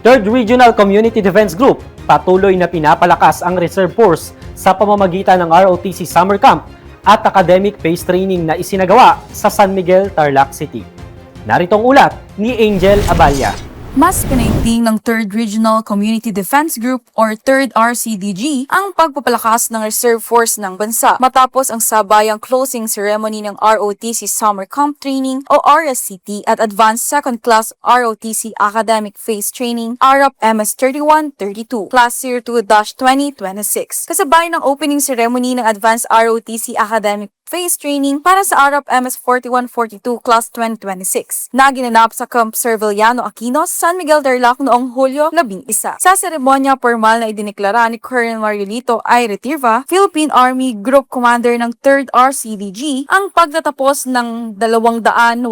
3rd Regional Community Defense Group patuloy na pinapalakas ang Reserve Force sa pamamagitan ng ROTC Summer Camp at Academic Phase Training na isinagawa sa San Miguel, Tarlac City. Narito ang ulat ni Angel Abalya. Mas pinaigting ng 3rd Regional Community Defense Group or 3rd RCDG ang pagpapalakas ng Reserve Force ng bansa matapos ang sabayang closing ceremony ng ROTC Summer Camp Training o RSCT at Advanced Second Class ROTC Academic Phase Training ARAP MS3132 Class Year 2-2026. Kasabay ng opening ceremony ng Advanced ROTC Academic Phase Training para sa ARAP MS4142 Class 2026 na ginanap sa Camp Serviliano Aquino, San Miguel, Tarlac noong Hulyo 11. Sa seremonya, formal na idineklara ni Colonel Mariolito I. Retirva, Philippine Army Group Commander ng 3rd RCDG, ang pagtatapos ng 284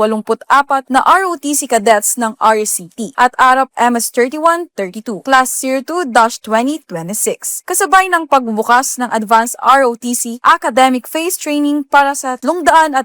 na ROTC cadets ng RCT at ARAP MS3132 Class Year 2-2026. Kasabay ng pagbubukas ng Advanced ROTC Academic Phase Training para sa 315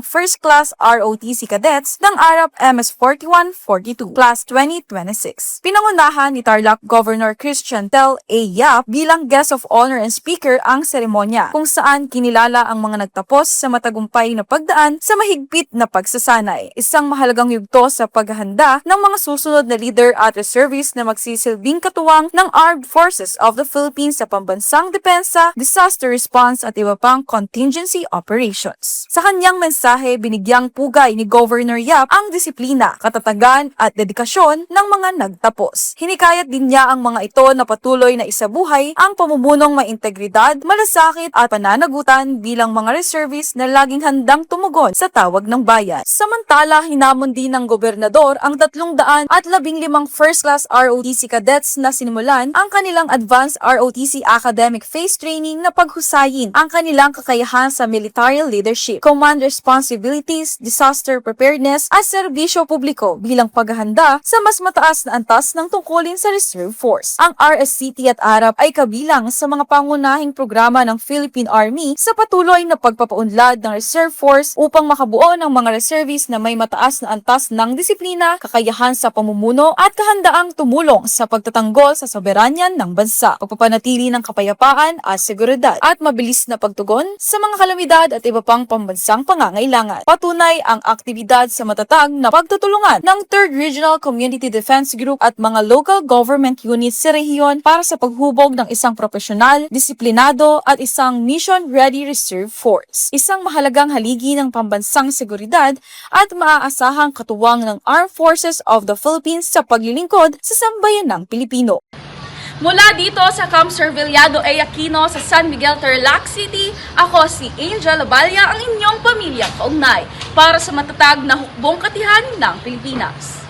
First Class ROTC cadets ng ARAP MS4142 Class 2026. Pinangunahan ni Tarlac Governor Christian Tel A. Yap bilang guest of honor and speaker ang seremonya, kung saan kinilala ang mga nagtapos sa matagumpay na pagdaan sa mahigpit na pagsasanay. Isang mahalagang yugto sa paghahanda ng mga susunod na leader at reservists na magsisilbing katuwang ng Armed Forces of the Philippines sa pambansang depensa, disaster response at iba pang contingency operations. Sa kanyang mensahe, binigyang pugay ni Governor Yap ang disiplina, katatagan at dedikasyon ng mga nagtapos. Hinikayat din niya ang mga ito na patuloy na isabuhay ang pamumunong may integridad, malasakit at pananagutan bilang mga reservists na laging handang tumugon sa tawag ng bayan. Samantala, hinamon din ng gobernador ang 315 First Class ROTC cadets na sinimulan ang kanilang Advanced ROTC Academic Phase Training na paghusayin ang kanilang kakayahan sa military leadership, command responsibilities, disaster preparedness at serbisyo publiko bilang paghahanda sa mas mataas na antas ng tungkulin sa Reserve Force. Ang RSCT at ARAP ay kabilang sa mga pangunahing programa ng Philippine Army sa patuloy na pagpapaunlad ng Reserve Force upang makabuo ng mga reservists na may mataas na antas ng disiplina, kakayahan sa pamumuno at kahandaang tumulong sa pagtatanggol sa soberanyan ng bansa, pagpapanatili ng kapayapaan at seguridad at mabilis na pagtugon sa mga kalamidad at iba pang pambansang pangangailangan. Patunay ang aktibidad sa matatag na pagtutulungan ng 3rd Regional Community Defense Group at mga local government units sa rehiyon para sa paghubog ng isang profesional, disiplinado at isang mission-ready reserve force. Isang mahalagang haligi ng pambansang seguridad at maaasahang katuwang ng Armed Forces of the Philippines sa paglilingkod sa sambayanang Pilipino. Mula dito sa Camp Serviliano A. Aquino sa San Miguel, Tarlac City, ako si Angel Abalya, ang inyong pamilyang kaugnay para sa matatag na hukbong katihan ng Pilipinas.